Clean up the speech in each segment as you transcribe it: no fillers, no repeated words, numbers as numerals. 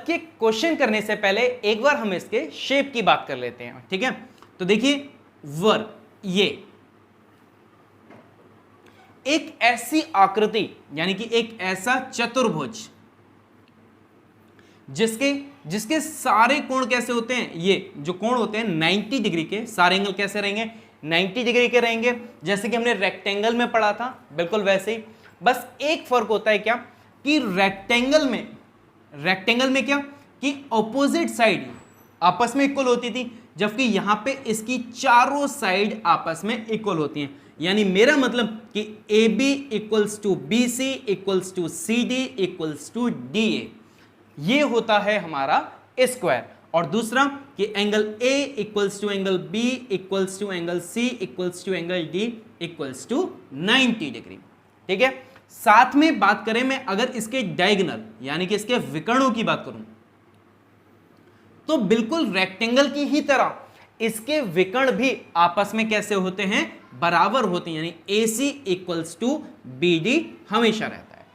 के क्वेश्चन करने से पहले एक बार हम इसके शेप की बात कर लेते हैं, ठीक है। तो देखिए वर्ग, ये एक ऐसी आकृति यानी कि एक ऐसा चतुर्भुज जिसके सारे कोण कैसे होते हैं, ये जो कोण होते हैं 90 डिग्री के, सारे एंगल कैसे रहेंगे 90 डिग्री के रहेंगे, जैसे कि हमने रेक्टेंगल में पढ़ा था, बिल्कुल वैसे ही। बस एक फर्क होता है क्या कि रेक्टेंगल में क्या कि ऑपोजिट साइड आपस में इक्वल होती थी, जबकि यहां पे इसकी चारों साइड आपस में इक्वल होती हैं। यानी मेरा मतलब कि AB equals to BC equals to CD equals to DA, ये होता है हमारा स्क्वायर। और दूसरा कि angle A equals to angle B equals to angle C equals to angle D equals to 90 degree, ठीक है। साथ में बात करें मैं अगर इसके डायगोनल यानी कि इसके विकर्णों की बात करूं, तो बिल्कुल रेक्टेंगल की ही तरह इसके विकर्ण भी आपस में कैसे होते हैं, बराबर होते हैं, यानी AC इक्वल्स टू BD हमेशा रहता है,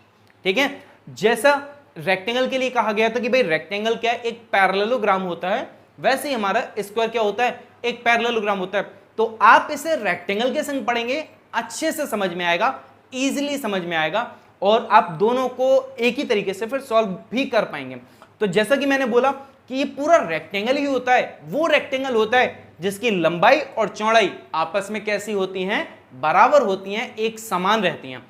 ठीक है। जैसा रेक्टेंगल के लिए कहा गया था कि भाई रेक्टेंगल क्या है, एक पैरेललोग्राम होता है, वैसे ही हमारा स्क्वायर क्या होता है, एक पैरेललोग्राम होता है। तो आप इसे रेक्टेंगल के संग पढ़ेंगे, अच्छे से समझ में आएगा, इजीली समझ में आएगा, और आप दोनों को एक ही तरीके से फिर सॉल्व भी कर पाएंगे। तो जैसा कि मैंने बोला कि ये पूरा रेक्टेंगल ही होता है, वो रेक्टेंगल होता है जिसकी लंबाई और चौड़ाई आपस में कैसी होती हैं, बराबर होती हैं, एक समान रहती हैं।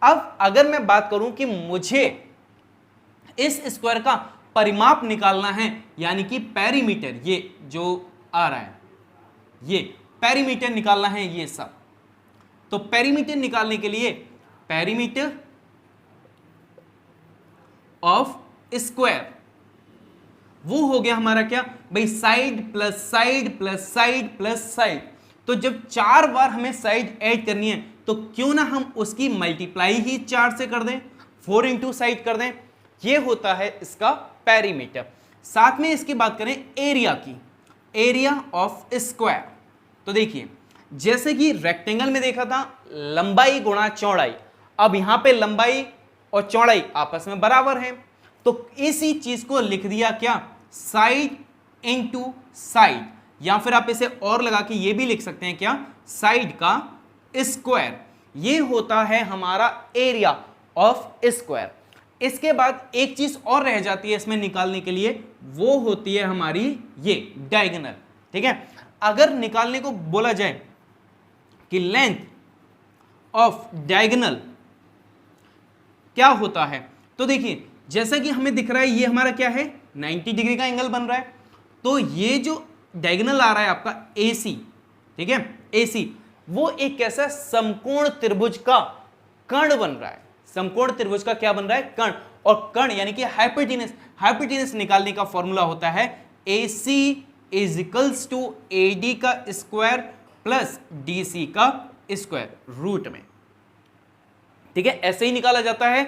अब अगर मैं बात करूं कि मुझे इस स्क्वायर का परिमाप निकालना है, यानी कि पेरीमीटर, ये जो आ रहा है ये पेरीमीटर निकालना है, ये सब, तो पेरीमीटर निकालने के लिए पेरीमीटर ऑफ स्क्वायर वो हो गया हमारा क्या भाई, side plus side plus side plus side. तो जब 4 बार हमें साइड ऐड करनी है तो क्यों ना हम उसकी मल्टीप्लाई ही 4 से कर दें, 4 इंटू साइड कर दें, ये होता है इसका पेरीमीटर। साथ में इसकी बात करें एरिया की, एरिया ऑफ स्क्वायर, तो देखिए जैसे कि रेक्टेंगल में देखा था लंबाई गुणा चौड़ाई, अब यहां पे लंबाई और चौड़ाई आपस में बराबर है, तो इसी चीज को लिख दिया क्या, साइड इनटू साइड, या फिर आप इसे और लगा के ये भी लिख सकते हैं क्या, साइड का स्क्वायर, ये होता है हमारा एरिया ऑफ स्क्वायर। इसके बाद एक चीज और रह जाती है इसमें निकालने के लिए, वो होती है हमारी ये डायगोनल, ठीक है। अगर निकालने को बोला जाए कि लेंथ ऑफ डायगोनल क्या होता है, तो देखिए जैसा कि हमें दिख रहा है ये हमारा क्या है, 90 डिग्री का एंगल बन रहा है, तो ये जो डायगोनल आ रहा है आपका AC, ठीक है, AC वो एक कैसा समकोण त्रिभुज का कर्ण बन रहा है, समकोण त्रिभुज का क्या बन रहा है, कर्ण, और कर्ण यानी कि हाइपोटेनस निकालने का फॉर्मूला होता है AC is equals to AD का स्क्वायर प्लस DC का स्क्वायर रूट में, ठीक है। ऐसे ही निकाला जाता है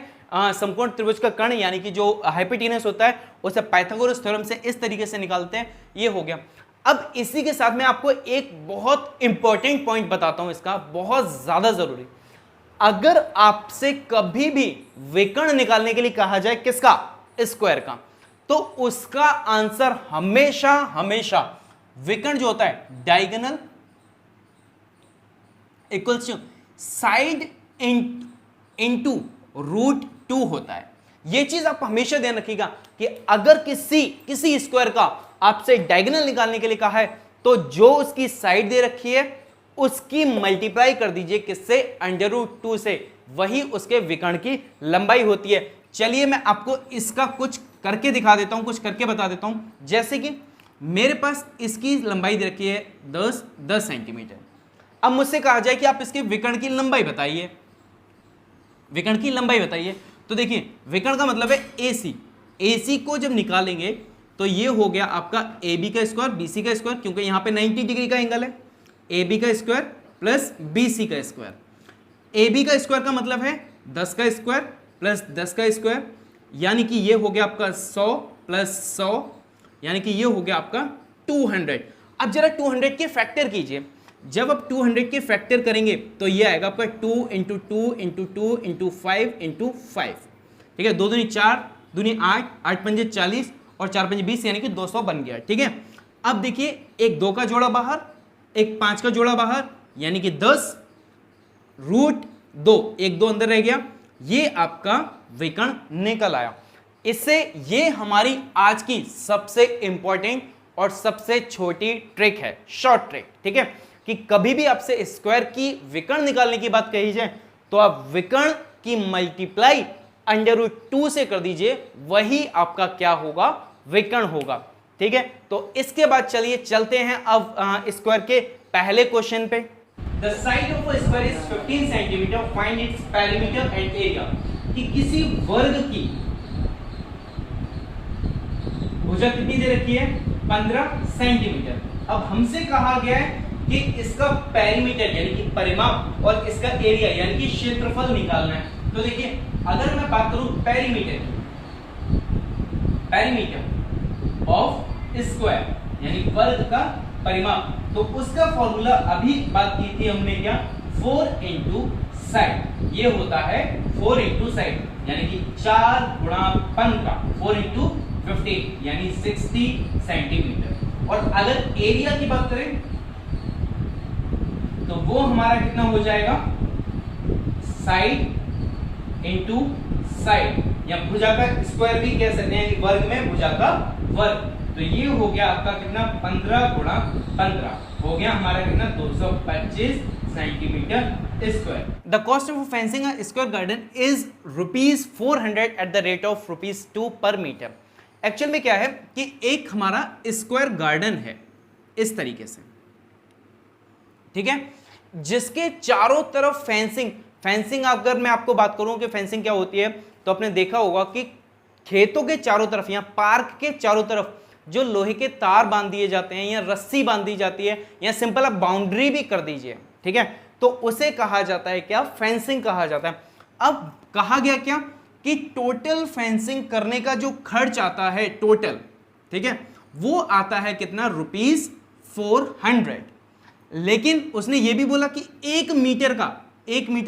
समकोण त्रिभुज का कर्ण यानी कि जो हाइपोटेनस होता है उसे पाइथागोरस थ्योरम से इस तरीके से निकालते हैं, ये हो गया। अब इसी के साथ मैं आपको एक बहुत इंपॉर्टेंट पॉइंट बताता हूं, इसका बहुत ज्यादा जरूरी। अगर आपसे कभी भी विकर्ण निकालने के लिए कहा जाए किसका, स्क्वायर का, तो उसका आंसर हमेशा हमेशा विकर्ण जो होता है diagonal equals to side into root 2 होता है। यह चीज आप हमेशा ध्यान रखिएगा कि अगर किसी स्क्वायर का आपसे डायगोनल निकालने के लिए कहा है तो जो उसकी साइड दे रखी है उसकी मल्टीप्लाई कर दीजिए किससे, √2 से, वही उसके विकर्ण की लंबाई होती है। चलिए मैं आपको इसका कुछ करके दिखा देता हूं, कुछ करके बता देता हूं। जैसे कि मेरे पास इसकी लंबाई दे रखी है 10 सेंटीमीटर। अब मुझसे कहा जाए कि आप इसके विकर्ण की लंबाई बताइए, विकर्ण की लंबाई बताइए, तो देखिए विकर्ण का मतलब है AC को जब निकालेंगे तो ये हो गया आपका AB का स्क्वायर BC का स्क्वायर, क्योंकि यहां पे 90 डिग्री का एंगल है, AB का स्क्वायर प्लस BC का स्क्वायर। AB का स्क्वायर का मतलब है 10 का स्क्वायर प्लस 10 का स्क्वायर, यानी कि ये हो गया आपका 100 प्लस 100, यानी कि ये हो गया आपका 200। अब जरा 200 के फैक्टर कीजिए, जब आप 200 के फैक्टर करेंगे तो ये आएगा आपका 2 इंटू 2 इंटू 2 इंटू 5 इंटू 5, ठीक है, 2 दूनी 4, दूनी 8, 8 पंजे 40 और 4 5 20 यानी कि 200 बन गया। ठीक है, अब देखिए एक 2 का जोड़ा बाहर, एक 5 का जोड़ा बाहर, यानी कि 10 रूट 2, एक 2 अंदर रह गया, ये आपका विकर्ण निकल आया। इससे ये हमारी आज की सबसे इंपॉर्टेंट और सबसे छोटी ट्रिक है, शॉर्ट ट्रिक। ठीक है, कि कभी भी आपसे स्क्वायर की विकर्ण निकालने की बात कही जाए तो आप विकर्ण की मल्टीप्लाई √2 से कर दीजिए, वही आपका क्या होगा, विकर्ण होगा। ठीक है, तो इसके बाद चलिए चलते हैं अब स्क्वायर के पहले क्वेश्चन पे। The side of a square is 15 centimetre, find its perimeter and area. कि किसी वर्ग की भुजा कितनी दे रखी है, 15 सेंटीमीटर। अब हमसे कहा गया है कि इसका पेरीमीटर यानी कि परिमाप और इसका एरिया यानी कि क्षेत्रफल निकालना है। तो देखिए अगर मैं बात करूं पेरीमीटर ऑफ स्क्वायर यानी वर्ग का परिमाप, तो उसका फॉर्मूला अभी बात की थी हमने क्या, 4 इंटू साइड। ये होता है 4 इंटू साइड यानी कि 4 गुणा 15, 4 इंटू 15 यानी 60 सेंटीमीटर। और अगर एरिया की बात करें तो वो हमारा कितना हो जाएगा, साइड इंटू साइड या भुजा का स्क्वायर भी कह सकते हैं, वर्ग में भुजा का वर्ग। तो ये हो गया आपका कितना, 15 गुणा 15 हो गया हमारा कितना, 225 centimetre square. The cost of fencing a square garden is ₹400 at the rate of ₹2 पर मीटर। एक्चुअल में क्या है कि एक हमारा स्क्वायर गार्डन है इस तरीके से, ठीक है, जिसके चारों तरफ फेंसिंग अगर मैं आपको बात करूं कि फेंसिंग क्या होती है, तो आपने देखा होगा कि खेतों के चारों तरफ या पार्क के चारों तरफ जो लोहे के तार बांध दिए जाते हैं या रस्सी बांध दी जाती है या सिंपल आप बाउंड्री भी कर दीजिए, ठीक है, तो उसे कहा जाता है क्या, फेंसिंग कहा जाता है। अब कहा गया क्या कि टोटल फेंसिंग करने का जो खर्च आता है टोटल, ठीक है, वो आता है कितना, ₹400। लेकिन उसने ये भी बोला कि 1 मीटर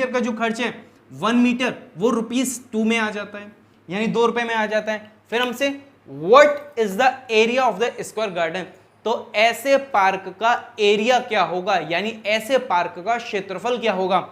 का जो खर्च है 1 मीटर वो ₹2 में आ जाता है, यानी ₹2 में आ जाता है। फिर हमसे what is the area of the square garden, तो ऐसे पार्क का एरिया क्या होगा, यानी ऐसे पार्क का क्षेत्रफल क्या होगा।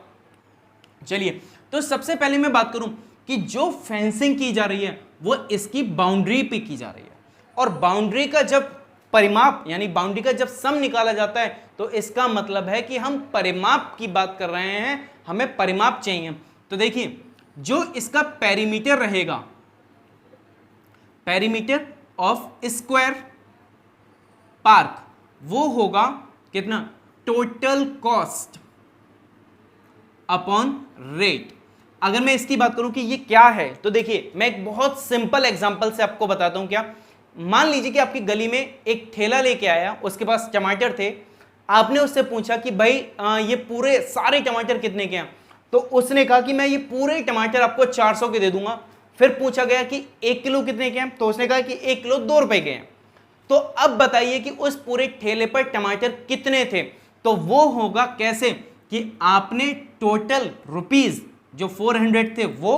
चलिए तो सबसे पहले मैं बात करूं कि जो फेंसिंग की जा रही है वो इसकी बाउंड्री पे की जा रही है, और बाउंड्री का जब परिमाप यानी बाउंड्री का जब सम निकाला जाता है तो इसका मतलब है कि हम परिमाप की बात कर रहे हैं, हमें परिमाप चाहिए। तो देखिए जो इसका पेरीमीटर रहेगा, पेरीमीटर ऑफ स्क्वायर पार्क, वो होगा कितना, टोटल कॉस्ट अपॉन रेट। अगर मैं इसकी बात करूं कि ये क्या है, तो देखिए मैं एक बहुत सिंपल एग्जांपल से आपको बताता हूं। क्या, मान लीजिए कि आपकी गली में एक ठेला लेके आया, उसके पास टमाटर थे, आपने उससे पूछा कि भाई ये पूरे सारे टमाटर कितने के हैं, तो उसने कहा कि मैं ये पूरे टमाटर आपको 400 के दे दूंगा। फिर पूछा गया कि 1 किलो कितने के हैं, तो उसने कहा कि 1 किलो ₹2 के हैं। तो अब बताइए कि उस पूरे ठेले पर टमाटर कितने थे, तो वो होगा कैसे कि आपने टोटल रुपीज जो 400 थे वो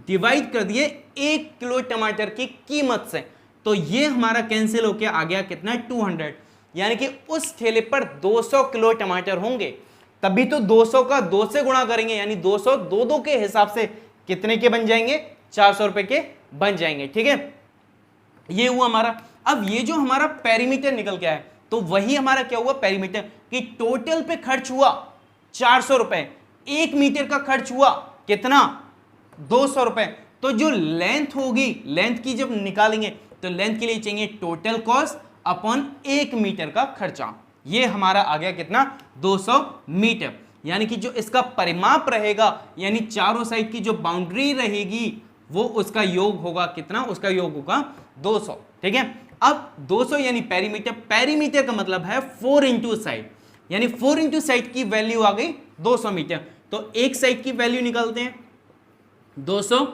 डिवाइड कर दिए 1 किलो टमाटर की कीमत से, तो ये हमारा कैंसिल होकर आ गया कितना, 200। यानी कि उस ठेले पर 200 किलो टमाटर होंगे, तभी तो 200 का 2 से गुणा करेंगे, यानी 200 2 के हिसाब से कितने के बन जाएंगे, ₹400 के बन जाएंगे। ठीक है, ये हुआ हमारा। अब ये जो हमारा पेरीमीटर निकल के आया, तो वही हमारा क्या हुआ, पेरीमीटर कि टोटल पे खर्च हुआ ₹400, 1 मीटर का खर्च हुआ कितना, ₹200। तो जो लेंथ होगी, लेंथ की जब निकालेंगे तो लेंथ के लिए चाहिए टोटल कॉस्ट अपॉन 1 मीटर का खर्चा। ये हमारा आ गया कितना, 200 मीटर। यानी कि जो इसका परिमाप रहेगा, यानी चारों साइड की जो बाउंड्री रहेगी, वो उसका योग होगा कितना, उसका योग होगा 200। ठीक है, अब 200 यानी पेरीमीटर का मतलब है 4 इंटू साइड, यानी 4 इंटू साइड की वैल्यू आ गई 200 मीटर। तो एक साइड की वैल्यू निकालते हैं, 200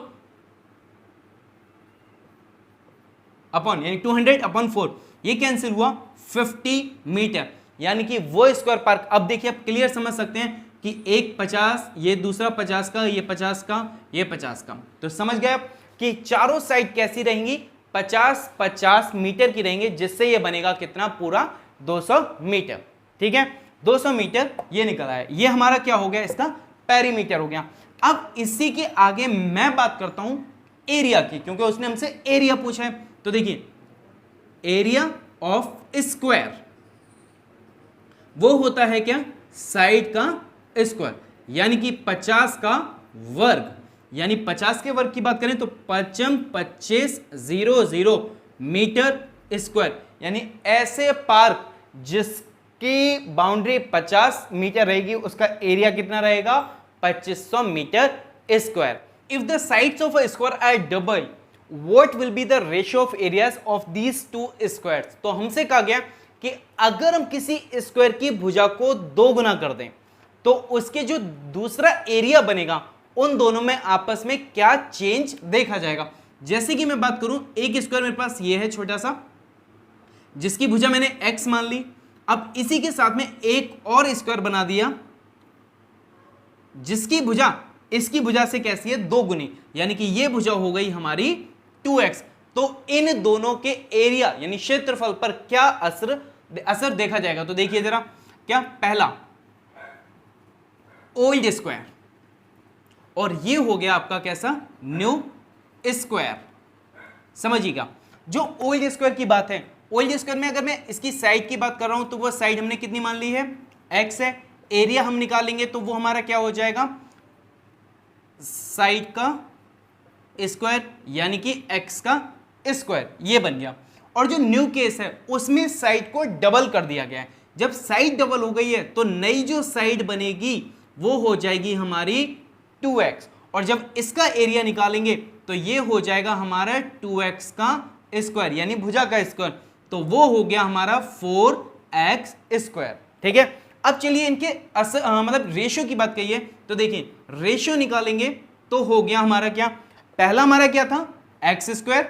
अपॉन यानी 200 अपॉन 4, ये कैंसिल हुआ 50 मीटर। यानी कि वो स्क्वायर पार्क, अब देखिए आप क्लियर समझ सकते हैं कि एक 50, ये दूसरा 50 का, ये 50 का, ये 50 का। तो समझ गए आप कि चारों साइड कैसी रहेंगी, 50-50 मीटर की रहेंगे, जिससे ये बनेगा कितना, पूरा 200 मीटर। ठीक है, 200 मीटर ये निकला है, ये हमारा क्या हो गया, इसका पेरीमीटर हो गया। अब इसी के आगे मैं बात करता हूं एरिया की, क्योंकि उसने हमसे एरिया पूछा है। तो देखिए, एरिया ऑफ स्क्वायर वो होता है क्या, साइड का स्क्वायर, यानी कि 50 का वर्ग, यानी 50 के वर्ग की बात करें तो 2500 मीटर स्क्वायर, यानी ऐसे पार्क जिसकी बाउंड्री 50 मीटर रहेगी उसका एरिया कितना रहेगा, 2500 metre square. If the sides of a square are double, what will be the ratio of areas of these two squares. तो हमसे कहा गया कि अगर हम किसी स्क्वायर की भुजा को 2 गुना कर दें तो उसके जो दूसरा एरिया बनेगा उन दोनों में आपस में क्या चेंज देखा जाएगा। जैसे कि मैं बात करूं, एक स्क्वायर मेरे पास ये है छोटा सा, जिसकी भुजा मैंने x मान ली। अब इसी के साथ में एक और स्क्वायर बना दिया जिसकी भुजा इसकी भुजा से कैसी है, 2 गुनी, यानी कि ये भुजा हो गई हमारी 2x। तो इन दोनों के एरिया यानी क्षेत्रफल पर क्या असर देखा जाएगा। तो देखिए जरा, क्या, पहला ओल्ड स्क्वायर, और ये हो गया आपका कैसा, न्यू स्क्वायर। समझिएगा, जो ओल्ड स्क्वायर की बात है, ओल्ड स्क्वायर में अगर मैं इसकी साइड की बात कर रहा हूं तो वो साइड हमने कितनी मान ली है, x है। एरिया हम निकालेंगे तो वो हमारा क्या हो जाएगा, साइड का स्क्वायर, यानी कि x का स्क्वायर, ये बन गया। और जो न्यू केस है उसमें साइड को डबल कर दिया गया है। जब साइड डबल हो गई है तो नई जो साइड बनेगी वो हो जाएगी हमारी 2x, और जब इसका एरिया निकालेंगे तो ये हो जाएगा हमारा 2x का स्क्वायर, यानी भुजा का स्क्वायर, तो वो हो गया हमारा 4x स्क्वायर। ठीक है, अब चलिए इनके मतलब रेशियो की बात करिए। तो देखिए, रेशियो निकालेंगे तो हो गया हमारा क्या, पहला हमारा क्या था, x स्क्वायर,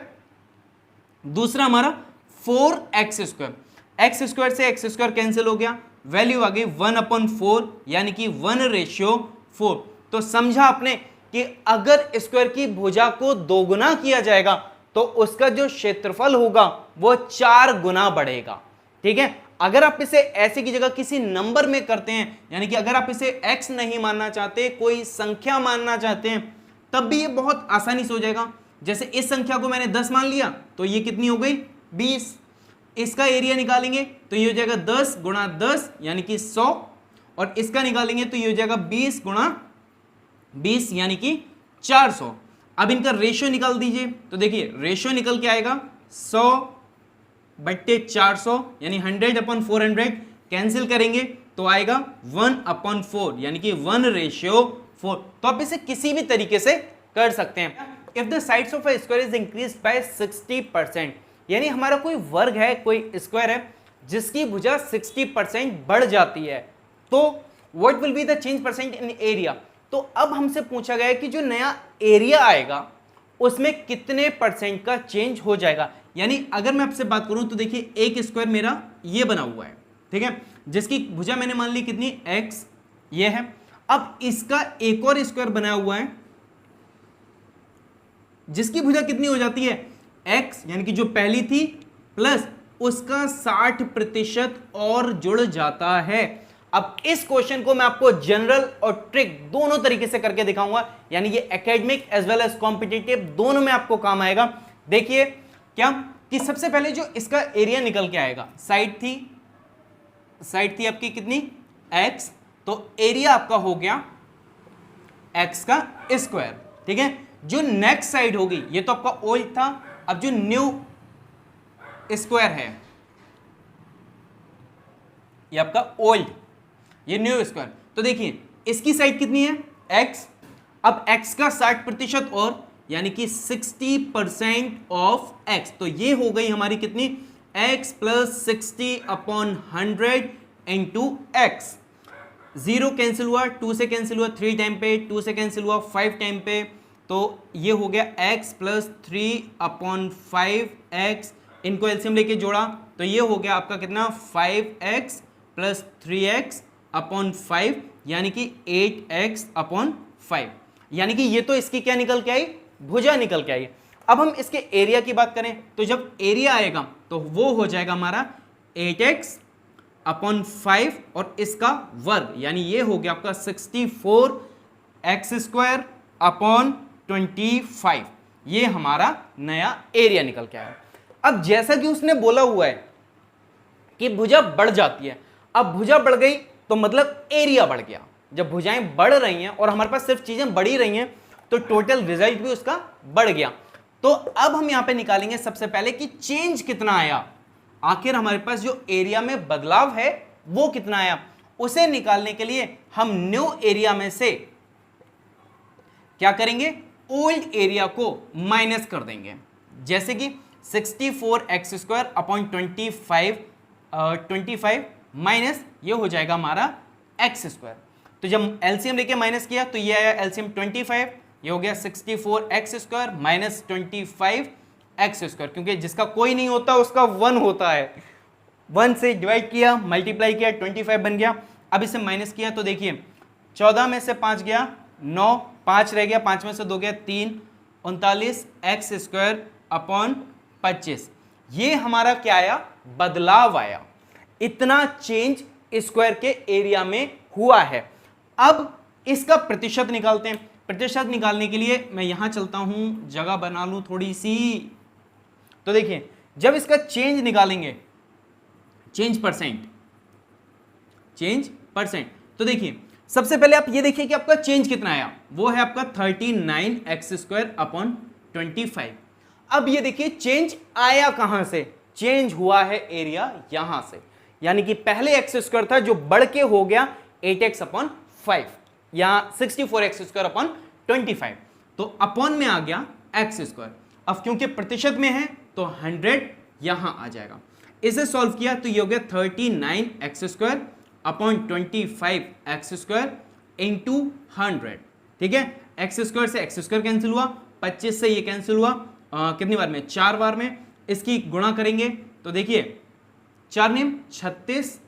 दूसरा हमारा 4x स्क्वायर। x स्क्वायर से x स्क्वायर कैंसिल हो गया, वैल्यू आ गई 1/4, यानी कि 1:4। तो समझा आपने कि अगर स्क्वायर की भुजा को 2 गुना किया जाएगा तो उसका जो क्षेत्रफल होगा वो 4 गुना बढ़ेगा। ठीक है, अगर आप इसे ऐसे की जगह किसी नंबर में करते हैं, यानी कि अगर आप इसे x नहीं मानना चाहते, कोई संख्या मानना चाहते हैं, तब भी ये बहुत आसानी से हो जाएगा। जैसे इस संख्या को मैंने 10 मान लिया तो ये कितनी हो गई, 20। इसका एरिया निकालेंगे तो ये हो जाएगा 10 गुणा 10 यानी कि 100, और इसका निकालेंगे तो ये हो जाएगा 20 गुणा 20 यानी कि 400। अब इनका रेशियो निकाल दीजिए, तो देखिए रेशियो निकल के आएगा 100/400 यानी 100/400, कैंसिल करेंगे तो आएगा 1/4 यानी कि 1:4। तो आप इसे किसी भी तरीके से कर सकते हैं। If the sides of a square is increased by 60%, यानी हमारा कोई वर्ग है, कोई स्क्वायर है जिसकी भुजा 60% बढ़ जाती है, तो what will be the change percent in area. तो अब हमसे पूछा गया है कि जो नया एरिया आएगा उसमें कितने परसेंट का चेंज हो जाएगा। यानी अगर मैं आपसे बात करूं तो देखिए, एक स्क्वायर मेरा ये बना हुआ है, ठीक है, जिसकी भुजा मैंने मान ली कितनी, x, ये है। अब इसका एक और स्क्वायर बनाया हुआ है जिसकी भुजा कितनी हो जाती है, x, यानी कि जो पहली थी प्लस उसका 60% और जुड़ जाता है। अब इस क्वेश्चन को मैं आपको जनरल और ट्रिक दोनों तरीके से करके दिखाऊंगा, यानी ये academic as well as competitive दोनों में आपको काम आएगा। देखिए क्या, कि सबसे पहले जो इसका एरिया निकल के आएगा, साइड थी आपकी कितनी, x, तो एरिया आपका हो गया x का स्क्वायर। ठीक है, जो नेक्स्ट साइड होगी, ये तो आपका ओल्ड था, अब जो न्यू स्क्वायर है ये आपका ओल्ड, ये न्यू स्क्वायर, तो देखिए इसकी साइड कितनी है, x। अब x का 60% और यानी कि 60% ऑफ x, तो ये हो गई हमारी कितनी, x + 60/100 इंटू x। 0 कैंसिल हुआ, 2 से कैंसिल हुआ 3 टाइम पे, 2 से कैंसिल हुआ 5 टाइम पे, तो ये हो गया x + 3/5x। इनको एलसीएम लेके जोड़ा तो ये हो गया आपका कितना, 5x + 3x/5 यानी कि 8x/5, यानी कि ये तो इसकी क्या निकल के आई, भुजा निकल के आई। अब हम इसके एरिया की बात करें तो जब एरिया आएगा तो वो हो जाएगा हमारा 8x अपॉन 5 और इसका वर्ग, यानी ये हो गया आपका 64x² अपॉन 25। ये हमारा नया एरिया निकल के आया। अब जैसा कि उसने बोला हुआ है कि भुजा बढ़ जाती है, अब भुजा बढ़ गई तो मतलब एरिया बढ़ गया। जब भुजाएं बढ़ रही हैं और हमारे पास सिर्फ चीजें बढ़ी रही हैं तो टोटल रिजल्ट भी उसका बढ़ गया। तो अब हम यहां पे निकालेंगे सबसे पहले कि चेंज कितना आया, आखिर हमारे पास जो एरिया में बदलाव है वो कितना आया। उसे निकालने के लिए हम न्यू एरिया में से क्या करेंगे, ओल्ड एरिया को माइनस कर देंगे। जैसे कि 64x² अपॉन 25 माइनस ये हो जाएगा हमारा x²। तो जब एलसीएम लेके माइनस किया तो ये आया एलसीएम 25, ये हो गया 64x² माइनस 25x², क्योंकि जिसका कोई नहीं होता उसका 1 होता है। 1 से डिवाइड किया, मल्टीप्लाई किया, 25 बन गया। अब इसे माइनस किया तो देखिए 14 में से 5 गया 9, 5 रह गया, 5 में से 2 गया 3, 39x² अपॉन 25। ये हमारा क्या आया, बदलाव आया। इतना चेंज स्क्वायर के एरिया में हुआ है। अब इसका प्रतिशत निकालते हैं। प्रतिशत निकालने के लिए मैं यहां चलता हूं, जगह बना लूं थोड़ी सी। तो देखिए जब इसका चेंज निकालेंगे, चेंज परसेंट, तो देखिए सबसे पहले आप ये देखिए कि आपका चेंज कितना आया, वो है आपका 39x² अपॉन 25। अब ये देखिए चेंज आया कहां से, चेंज हुआ है एरिया यहां से, यानी कि पहले x² था जो बढ़ के हो गया 8x अपॉन 5, यहां 64x² अपॉन 25, तो अपॉन में आ गया x²। अब क्योंकि प्रतिशत में है तो 100 यहां आ जाएगा। इसे सॉल्व किया तो ये हो गया 39x² अपॉन 25x² इंटू 100। ठीक है, x² से x² कैंसिल हुआ, 25 से ये कैंसिल हुआ, कितनी बार में, 4 बार में। इसकी गुणा करेंगे तो देखिए 4 नेम 36,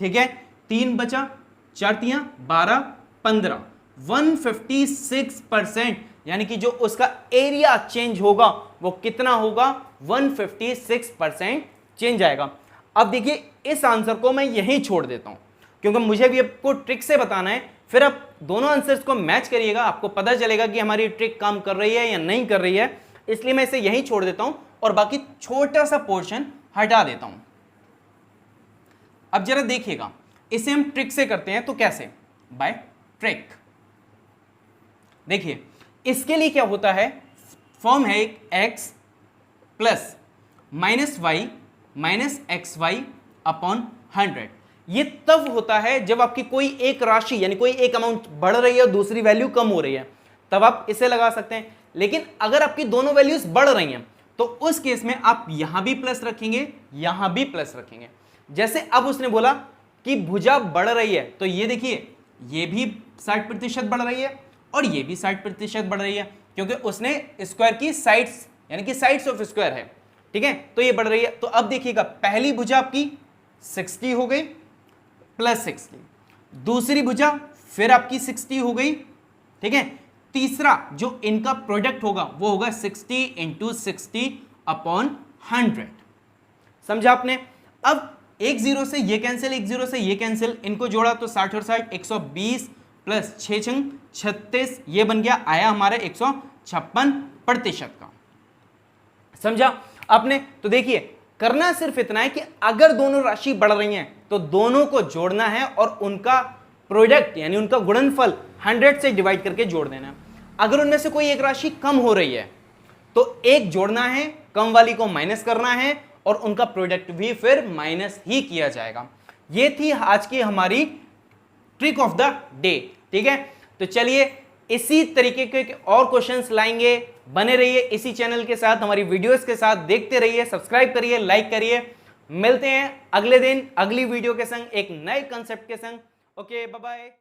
ठीक है, 3 बचा, 4 तियां 12, 15, 156%, यानी कि जो उसका एरिया चेंज होगा वो कितना होगा, 156% चेंज आएगा। अब देखिए इस आंसर को मैं यहीं छोड़ देता हूं क्योंकि मुझे भी आपको ट्रिक से बताना है, फिर आप दोनों आंसर्स को मैच करिएगा, आपको पता चलेगा कि हमारी ट्रिक काम कर रही है या नहीं कर रही है। इसलिए मैं इसे यहीं छोड़ देता हूं और बाकी छोटा सा पोर्शन हटा देता हूं। अब जरा देखिएगा, इसे हम ट्रिक से करते हैं तो कैसे, बाय ट्रिक। देखिए इसके लिए क्या होता है, फॉर्म है एक x plus minus Y minus X Y upon 100। ये तब होता है जब आपकी कोई एक राशि यानी कोई एक अमाउंट बढ़ रही है और दूसरी वैल्यू कम हो रही है, तब आप इसे लगा सकते हैं। लेकिन अगर आपकी दोनों वैल्यूज बढ़ रही हैं तो उस केस में आप यहां भी प्लस रखेंगे, यहां भी प्लस रखेंगे। जैसे अब उसने बोला कि भुजा बढ़ रही है, तो ये देखिए ये भी 60% बढ़ रही है और ये भी 60% बढ़ रही है, क्योंकि उसने स्क्वायर की साइड्स यानी कि साइड्स ऑफ स्क्वायर है, ठीक है, तो ये बढ़ रही है। तो अब देखिएगा पहली भुजा आपकी 60 हो गई प्लस 60, दूसरी भुजा फिर आपकी 60 हो गई, ठीक है, तीसरा जो इनका प्रोडक्ट होगा वो होगा 60 इंटू 60 अपॉन 100। समझा आपने। अब एक जीरो से ये कैंसिल, एक जीरो से ये कैंसिल, इनको जोड़ा तो 60 और 60 120 प्लस 6 छंग 36, ये बन गया, आया हमारे 156% का। समझा आपने। तो देखिए करना सिर्फ इतना है कि अगर दोनों राशि बढ़ रही हैं तो दोनों को जोड़ना है और उनका प्रोडक्ट यानी उनका गुणनफल 100 से डिवाइड करके जोड़ देना है। अगर उनमें से कोई एक राशि कम हो रही है तो एक जोड़ना है, कम वाली को माइनस करना है और उनका प्रोडक्ट भी फिर माइनस ही किया जाएगा। ये थी आज की हमारी ट्रिक ऑफ द डे, ठीक है। तो चलिए इसी तरीके के और क्वेश्चंस लाएंगे, बने रहिए इसी चैनल के साथ, हमारी वीडियोस के साथ, देखते रहिए, सब्सक्राइब करिए, लाइक करिए। मिलते हैं अगले दिन अगली वीडियो के संग, एक नए कंसेप्ट के संग। Okay, bye bye.